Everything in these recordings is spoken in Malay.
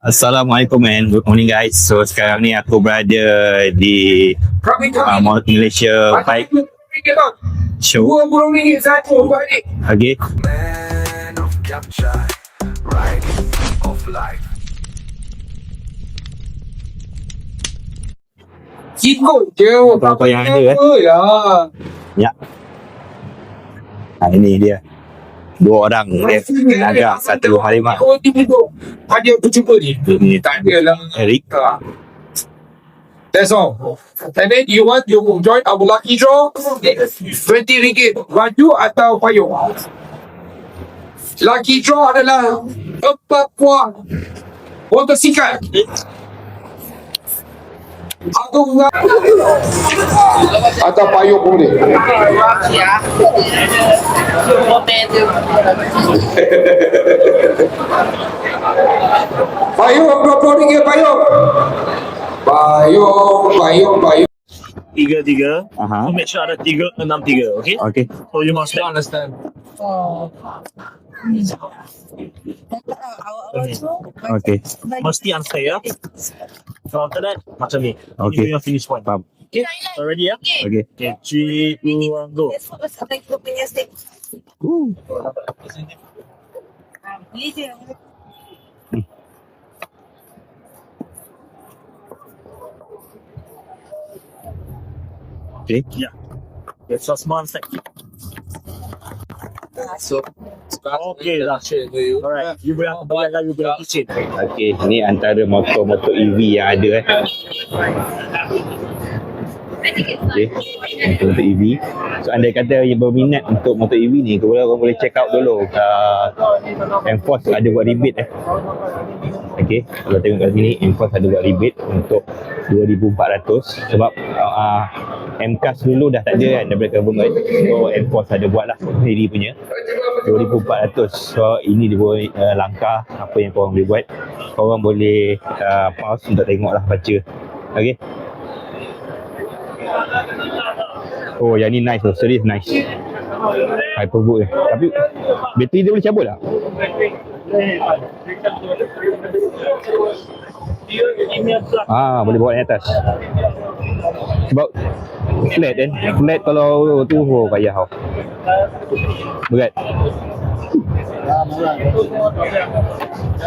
Assalamualaikum man. Good morning guys. So sekarang ni aku berada di Mall Malaysia Bike Show. Okay. Ikut je apa yang ada Ya. Ini dia. Dua orang ada satu harimau. Ada aku jumpa ni. Ini Tak ada lah. Eric. That's all. And then you want to join our lucky draw? 20 ringgit. Baju atau payung? Lucky draw adalah 4 buah motosikal. Atau payung boleh. Payung 20 ringgit payung. Payung. Tiga. Aha. So make sure ada 363, okay? Okay. So you must understand. Okay. Mesti understand, ya? So after that, macam ni. Okay. You finish point. Faham. Okay? So ready, ya? Okay. Okay, 3, 2, 1, go. Okay. Yeah. Okay, so small sec. Okay lah. Alright. You boleh bayangkan, you boleh kitchen. Okay, ni antara motor-motor EV yang ada Okay, motor EV. So andai kata yang berminat untuk motor EV ni, korang boleh check out dulu Enforce ada buat rebate Okay, kalau tengok kat sini Enforce ada buat rebate untuk 2,400 sebab MCAS dulu dah tak ada kan daripada government. So Enforce ada buat lah sendiri punya 2,400. So ini dia buat langkah apa yang korang boleh buat. Korang boleh pause untuk tengok lah, baca. Okay. Oh, yang ni nice tu. Serius nice. Hyperbook ni. Tapi bateri dia boleh cabut tak? Boleh bawa naik atas. Sebab flat kan. Flat kalau tu payah tau. Berat.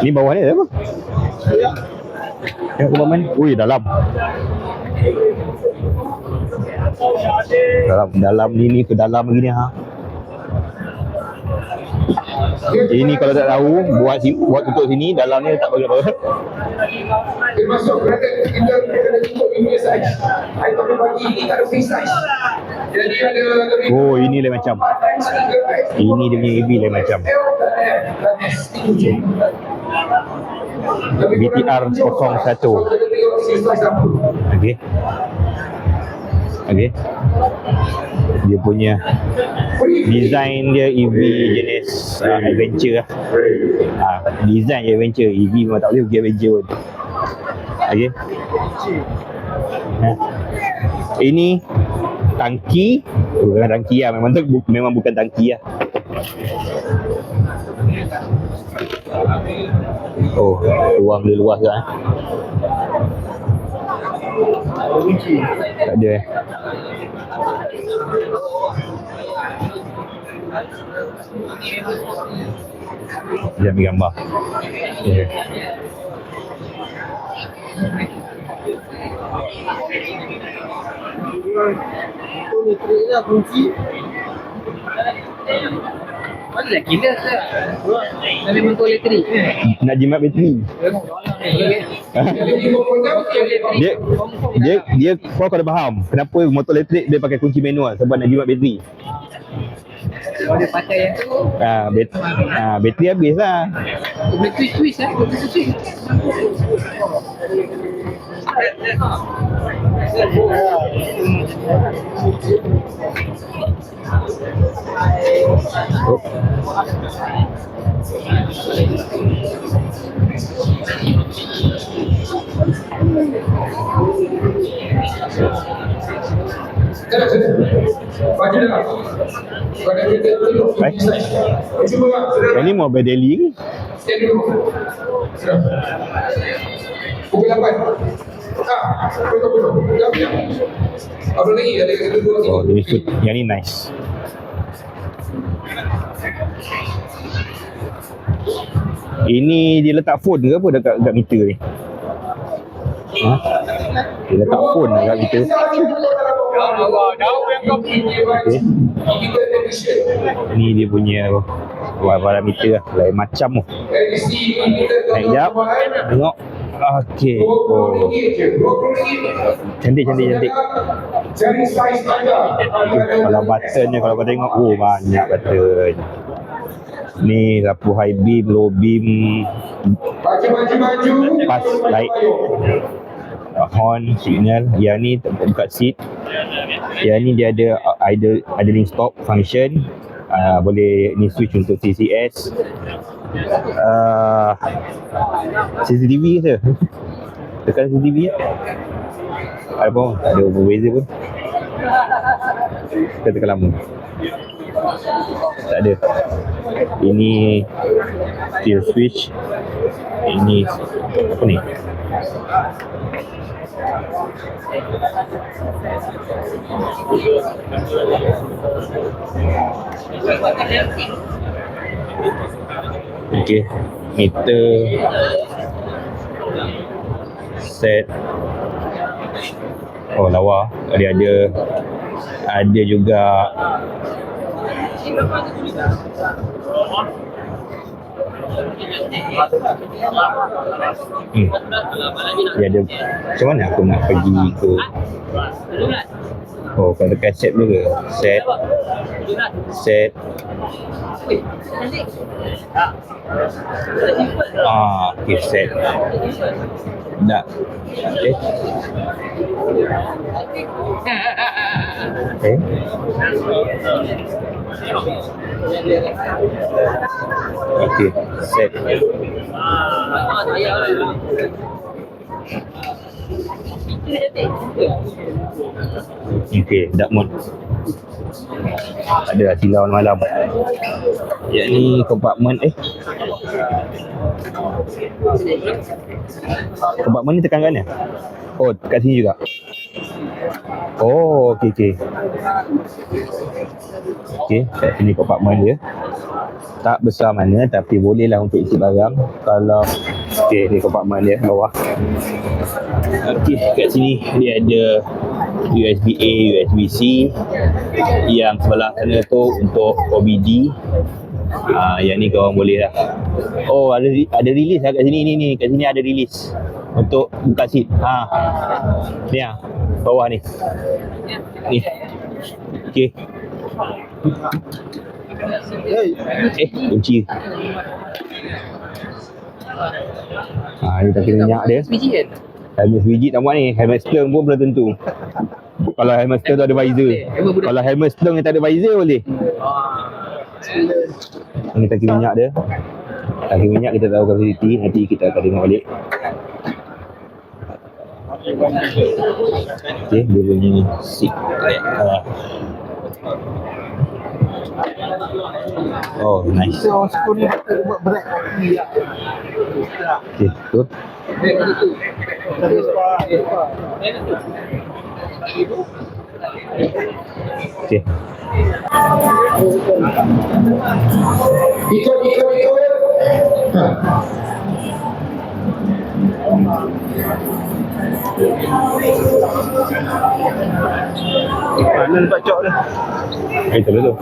Ni bawah ni ada apa? Tengok ke bawah mana? Ui, dalam. Dalam ni ke dalam lagi ni Ini kalau tak tahu buat tutup sini, dalam ni tak bagi apa. Termasuk kita kena ikut ini size. I tak bagi ini tak ada free size. Jadi ada lebih. Oh, ini lain macam. Ini dia punya EV lain macam. BTR 01. Okay. Dia punya design dia EV jenis adventure lah. Design je adventure. EV memang tak boleh pergi adventure pun. Okay. Ini tangki. Bukan tangki lah. Memang bukan tangki lah. Oh, ruang dia luas kan. Tak ada Dia ambil gambar. Okay. Mana nak gila tak? Dari motor elektrik. Nak jimat bateri. Dia kau kena faham kenapa motor elektrik dia pakai kunci manual, sebab nak jimat bateri. Kalau dia pakai yang tu, bateri habis lah. boleh twist lah. Boleh twist. baca dah. Kau ada kereta tu. Cuba bang. Yang ni mau berdeli ke? Stand dulu. Pukul 8. Betul. Jam. Apa lagi? Ada kereta dua lagi. Oh, ini food. Yang ni nice. Ini dia letak phone ke apa dekat meter ni? Ha? Dia letak phone dekat meter. Okay. Ni dia punya parameter lah. Lain macam tu. Naik jap. Tengok. Okey. Oh. Cantik. Kalau button ni kalau kau tengok, oh banyak button. Ni lampu high beam, low beam, pas light, horn, signal. Yang ni buka seat. Yang ni dia ada idling stop function. Boleh ni switch untuk CCS. CCTV ke? Tekan CCTV tak? Ada pun, tak ada berbeza pun. Kita tekan lama. Tak ada. Ini still switch. Ini apa ni? Okey, meter set. Oh lawa. Dia ada juga dia ada. Macam mana aku nak pergi ke? Oh, kalau tekan set dulu ke? Set. Okay, set. Dah. Okay. Okay, set. Okay, dark mode. Ada silau malam. Yang ni compartment compartment ni tekan kanan. Oh, dekat sini juga. Oh, okey. Okey, kat sini compartment dia. Tak besar mana tapi bolehlah untuk isi barang. Kalau okey, ni compartment dia bawah. Okey, kat sini dia ada USB A, USB C. Yang sebelah sana tu untuk OBD. Yang ni korang boleh lah. Oh, ada release lah kat sini ni. Kat sini ada release untuk buka seat. Ni bawah ni. Ni. Okey. Kunci. Ni taki minyak dia. Helmet biji tak buat ni. Helmet splung pun belum tentu. Kalau helmet splung tu ada visor. Kalau helmet splung yang tak ada visor boleh. Ini taki minyak dia. Taki minyak kita tahu kapasiti. Nanti kita akan tengok balik. Okey, dia punya seat. Oh, nice. Okey, tu. Okey. Ikut. Mana letak cok dia? Itu tu.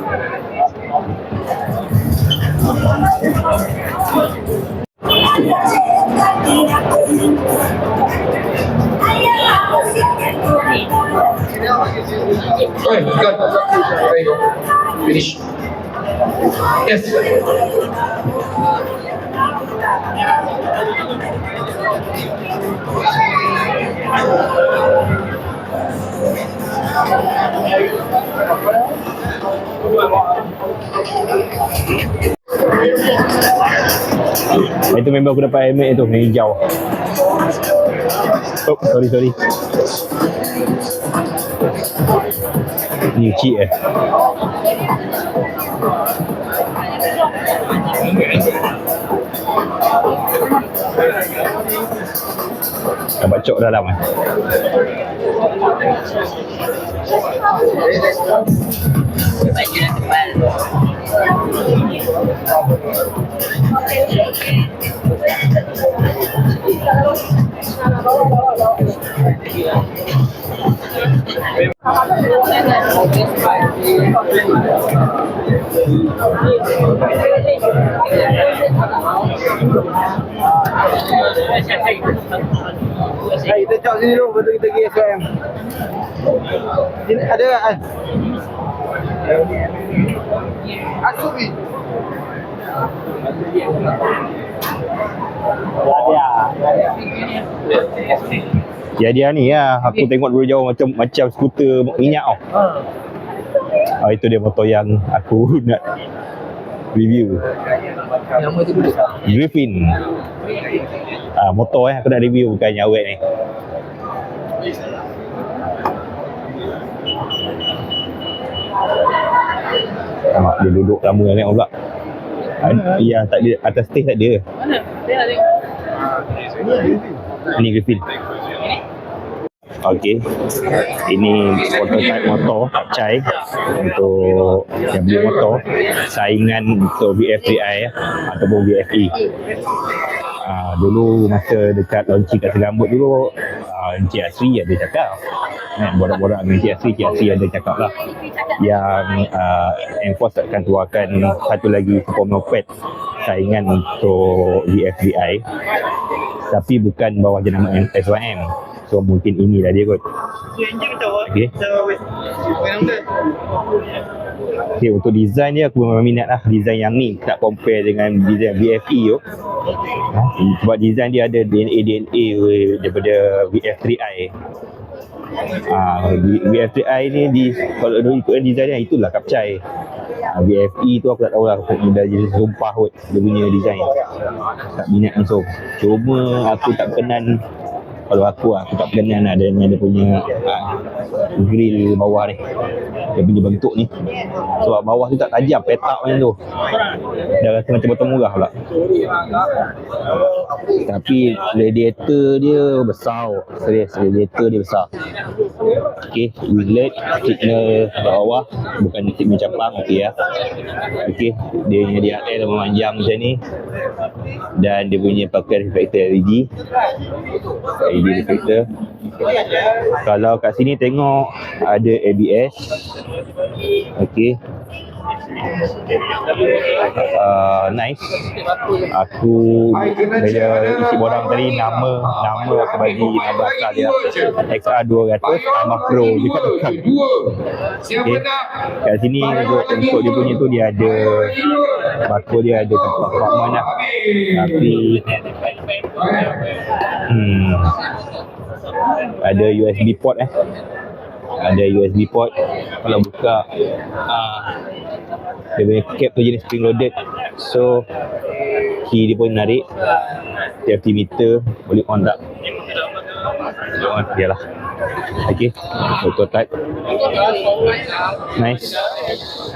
Oi, got. There you go. Finish. Yes. Itu member aku dapat helmet tu, yang hijau. Oh, sorry. Ni kecil Nampak cok dalam Kita cak sini dulu, betul kita pergi SPM. Sini ada kan? Asuk ni. Dia ni lah. Aku tengok dulu jauh macam skuter minyak tau. Itu dia motor yang aku nak review. Nama tu dulu. Griffin. Motor aku nak review, bukan yang awet ni. Nampak dia duduk lama tengok pula. Ya, tak ada atas stage, tak ada. Mana? Saya nak tengok. Ini Griffin. Okey. Ini prototype motor Kapcai untuk yang beli motor, saingan untuk VF3i ataupun VFE. Dulu masa dekat launching kat Selambut dulu, Encik Asri ada cakap, borak-borak dengan Encik Asri ada cakap lah yang Enforce akan keluarkan satu lagi super moped saingan untuk VF3i, tapi bukan bawah jenama S1M. So mungkin inilah dia kot. Okay. Okay, untuk design dia aku memang minat lah design yang ni, tak compare dengan design VFE tu. Sebab design dia ada DNA daripada VF3i. VF3i ni kalau ikut design dia, itulah Kapcai. VFE tu aku tak tahulah, dah jadi sumpah kot dia punya design. Tak minat langsung. Cuma aku tak berkenan, kalau aku tak berkenan dengan dia punya grill bawah ni, dia punya bentuk ni. Sebab bawah tu tak tajam, petak macam tu, dah rasa macam botol murah pula. Tapi radiator dia besar, serius, radiator dia besar. Okay, wheelet, signal bawah, bukan signal campang, okay lah. Okay, dia punya DRL memanjang macam ni, dan dia punya pakai reflektor LED reflektor. Kalau kat sini tengok ada ABS. Okey. Nice. Aku bila isi borang tadi, nama aku bagi nama asal dia XR200 tambah Pro dekat dekat. Okay. Kat sini untuk dia punya tu, dia ada bakul, dia ada compartment lah. Tapi ada USB port ada USB port. Kalau buka dia punya cap tu jenis spring loaded, so key dia pun menarik. TFT meter boleh on tak? Boleh on, biarlah. Okay, prototype nice.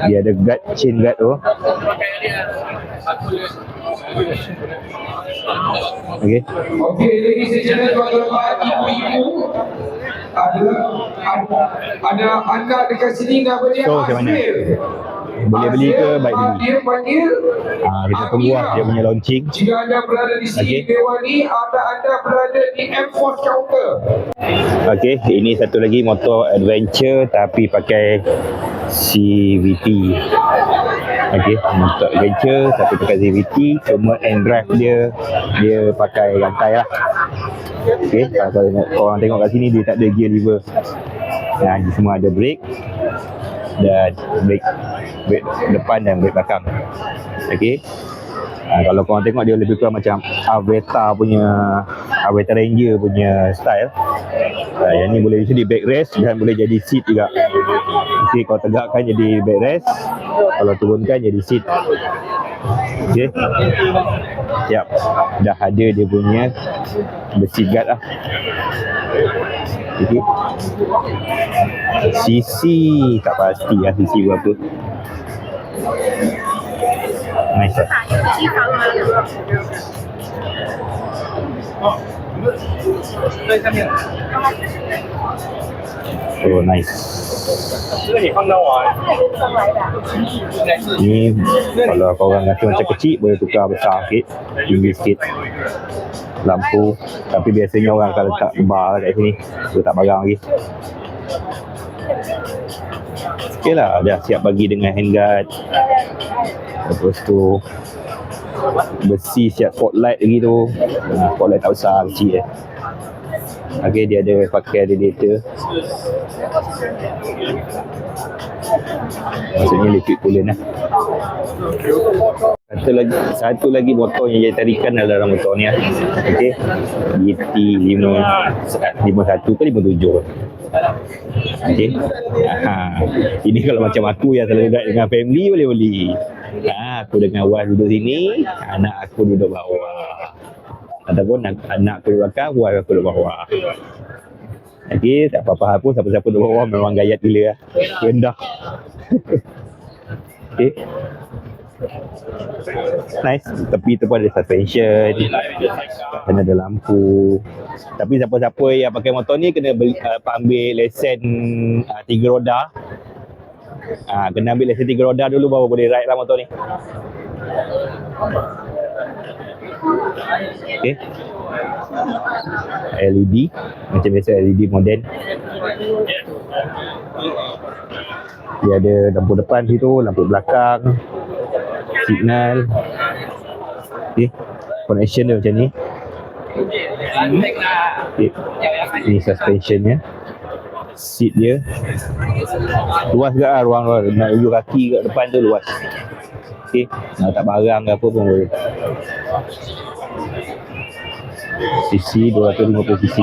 Dia ada guard, chain guard tu. Okay. Okay, ladies and gentlemen, tuan-tuan, ibu-ibu, ada anak dekat sini nama dia So, macam mana? Azril. Boleh beli ke baik beli? Dia panggil Kita tunggu lah dia punya launching. Jika anda berada di sini, Dewani, anda berada di M-Force Counter. Okay, ini satu lagi motor adventure tapi pakai CVT. Okay, motor adventure tapi pakai CVT, cuma end drive dia pakai rantai lah. Okay, kalau korang tengok kat sini, dia tak ada gear lever. Dia semua ada brake dan brake depan dan brake belakang. Okay. Kalau korang tengok, dia lebih kurang macam Aveta Ranger punya style. Yang ni boleh jadi backrest dan boleh jadi seat juga. Okay, kalau tegakkan jadi backrest, kalau turunkan jadi seat. Okay, siap. Dah ada dia punya besi guard lah. Okay. Sisi tak pasti lah sisi berapa. Nice lah. Oh nice. Ni kalau korang rasa macam kecil boleh tukar besar sikit, tinggi sikit lampu. Tapi biasanya orang akan letak bar kat sini, letak barang lagi. Okay lah, dah siap bagi dengan handguard. Lepas tu besi siap spotlight lagi tu. Spotlight tak besar, kecil je. Okay, dia ada pakai radiator. Maksudnya liquid coolant lah. Satu lagi motor yang jadi tarikan dalam motor ni lah. Okay, GT 51 ke 57. Okay. Ini kalau macam aku yang selalu duduk dengan family boleh beli. Aku dengan wife duduk sini, anak aku duduk bawah. Ataupun anak aku duduk belakang, wife aku duduk bawah. Okay, tak apa-apa pun, siapa-siapa duduk bawah memang gayat gila lah. Rendah. Okay. Nice. Tepi tu pun ada suspension, dan ada lampu. Tapi siapa-siapa yang pakai motor ni kena beli, ambil lesen 3 roda. Kena ambil lesen 3 roda dulu baru boleh ride lah motor ni. Okay. LED macam biasa, LED moden. Dia ada lampu depan situ, lampu belakang, signal. Okay. Connection dia macam ni. Okay. Ini suspensionnya. Seat dia luas ke lah, ruang nak ujung kaki kat depan tu luas. Okay. Nak letak barang ke apa pun boleh. Cc 250cc.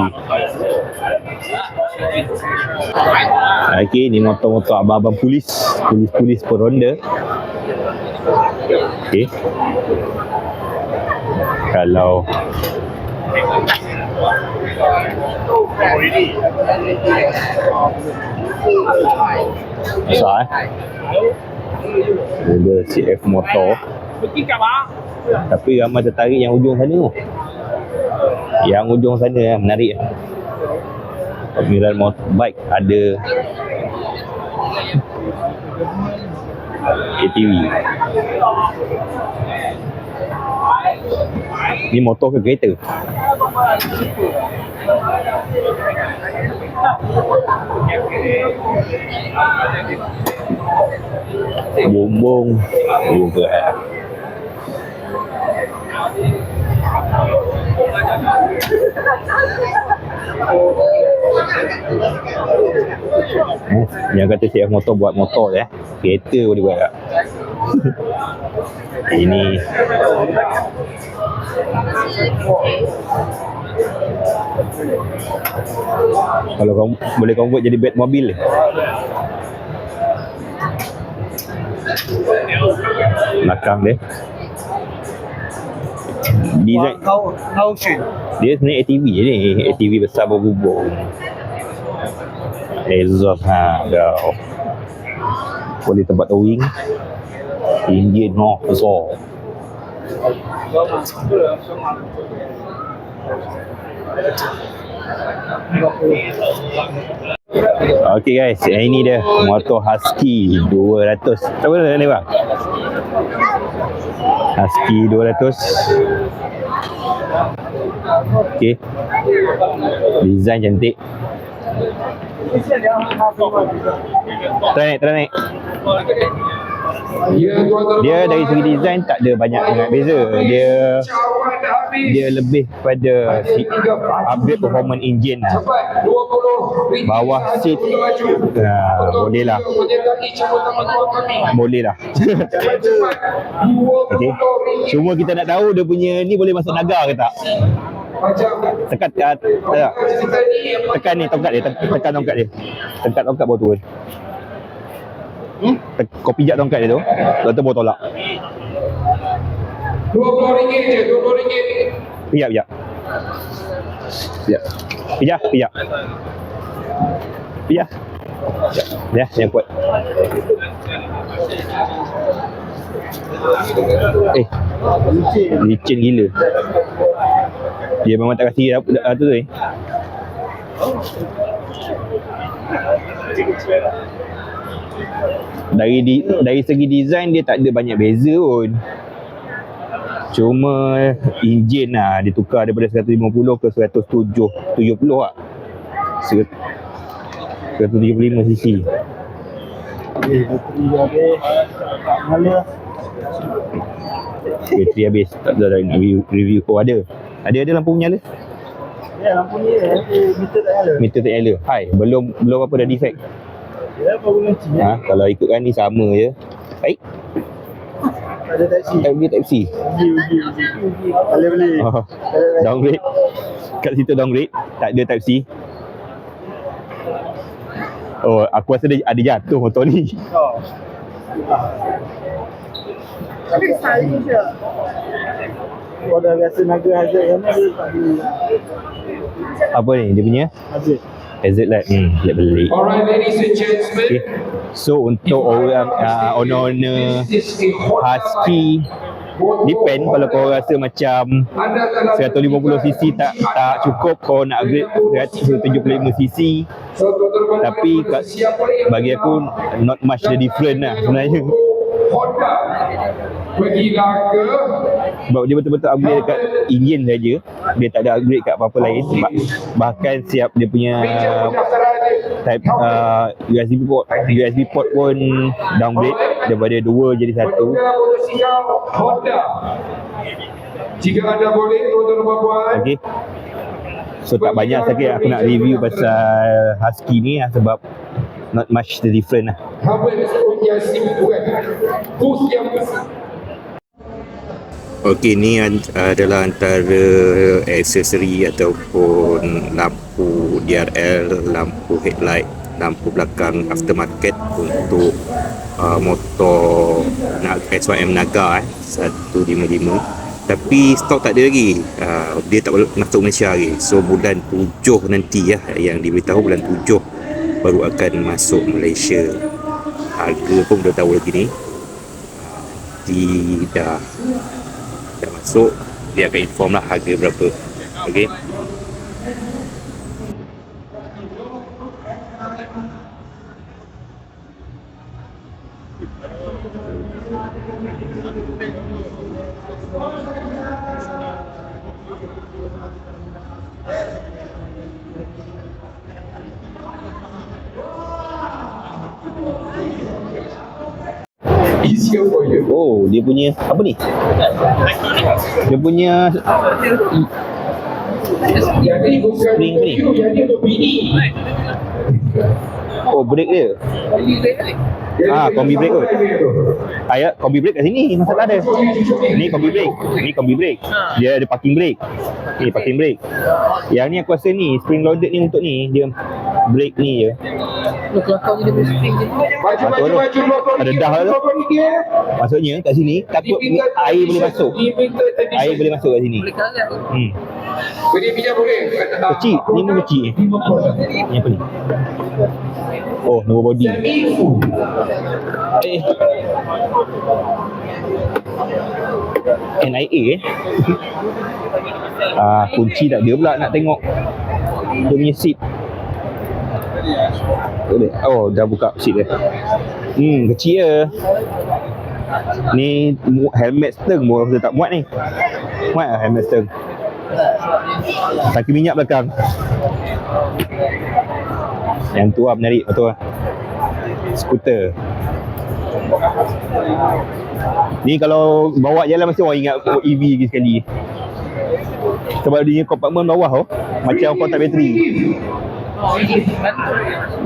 Okay, ni motor-motor abang-abang polis peronda. Okay. Kalau besar dia CF motor. Tapi ramai tertarik yang ujung sana tu. Yang ujung sana menarik. Pameran motorbike ada ATV. Ni motor ke kereta? Bumbung juga. Yang kata CF motor buat motor je, kereta boleh buat tak? Ini kalau kamu boleh convert jadi bed mobil. Belakang dia design dia sebenarnya ATV je ni, ATV besar berbubung. Exhaust dah boleh tempat towing. Engine besar. Okay guys, ini dia motor Husky 200. Apa nama ni bang? Husky 200. Okay, design cantik. Try naik. Dia dari segi design tak ada banyak sangat beza. Dia lebih pada upgrade performance engine lah. Bawah seat boleh lah. Okay. Cuma kita nak tahu dia punya ni boleh masuk naga ke tak. Tekan ni tongkat dia. Tekan tongkat dia. Tekan tongkat baru turun. Kau pijak tongkat dia tu, lepas tu baru tolak. RM20 je, RM20. Pijak. Sekejap. Kejap. Ya, yang kuat. Licin gila. Dia memang tak kasi tu Dari segi design dia tak ada banyak beza pun. Cuma enjin lah dia tukar daripada 150 ke 170 lah. 175cc. Bateri habis. Tak ada nak review. Oh ada lampu menyala. Ya, lampu ni meter tak nyala. Hai, belum apa dah defect. Ya, baru launching. Kalau ikutkan ni sama je. Baik. Ada taksi. Type C. Uji. Boleh. Downgrade. Kat situ downgrade. Tak ada Type C. Oh, aku rasa ada jatuh motor ni. Tapi sekali je. Kau dah rasa naga hazard yang ni dia tak boleh. Apa ni dia punya? Hazard light. Lihat beli. Alright, ladies and gentlemen. Okay. So untuk orang owner Husky, depend kalau kau rasa macam 150cc tak cukup, kau nak upgrade 175cc. Tapi bagi aku not much the different lah sebenarnya. Honda pergilah ke Sebab dia betul-betul upgrade dekat enjin saja. Dia tak ada upgrade kat apa-apa lain. Bahkan siap dia punya type USB port pun downgrade daripada 2 jadi 1. Honda. Jika anda boleh, tuan-tuan dan puan-puan. Okay. So tak banyak sangat aku nak review pasal Husky ni lah, sebab not much the different lah. Okey, ni adalah antara aksesori ataupun lampu DRL, lampu headlight, lampu belakang aftermarket untuk motor SYM Naga 155. Tapi stok tak ada lagi. Dia tak masuk Malaysia lagi. So bulan 7 nanti yang diberitahu bulan 7 baru akan masuk Malaysia. Harga pun dah tahu lagi ni. Dah masuk, dia akan inform lah harga berapa. Okey. Easier for you. Oh, dia punya apa ni? Dia punya Jadi bukan Spring ni. you, jadi untuk bini. oh brake dia. Kombi brake kot. Ayat kombi brake kat sini masalah dia. Ni kombi brake. Dia ada parking brake. Ni parking brake. Yang ni aku rasa ni spring loaded ni untuk ni dia brake ni je. Maju. Ada dah tu. Maksudnya kat sini takut air boleh masuk. Air boleh masuk kat sini. Boleh pinjam boleh. Kecil, ni pun kecil. Ni apa ni? Oh, nombor body. NIA kunci tak ada pula nak tengok dia punya seat. Oh, dah buka seat dia. Kecil je. Ni helmet stern pun aku tak muat ni. Muat lah helmet stern. Tangki minyak belakang. Yang tu lah menarik betul lah. Skuter. Ni kalau bawa jalan mesti orang ingat EV lagi sekali. Sebab dia punya kompartmen bawah tu macam kontak bateri.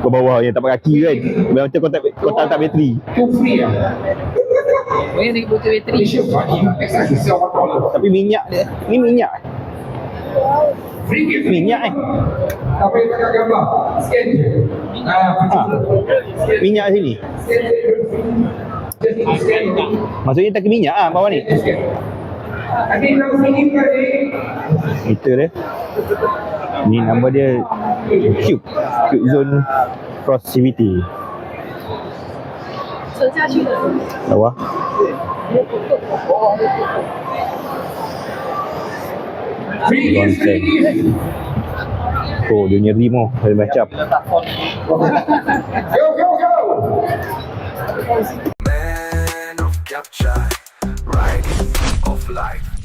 Kau bawah yang tapak kaki kan, macam kontak bateri. Free ah. Oh, yang dia botol bateri. Tapi minyak dia, ni minyak. Minyak Apa yang tak gambar? Scan je. minyak sini. Scan. Maksudnya tak minyak bawah ni. Nanti dalam sini tadi meter dia. Ni nama dia Cube Zone Cross CVT. 沉下去的。 Bawah. Lonceng. Oh, dia punya rim dia macam. Go, go, go! Man of capture, ride of life.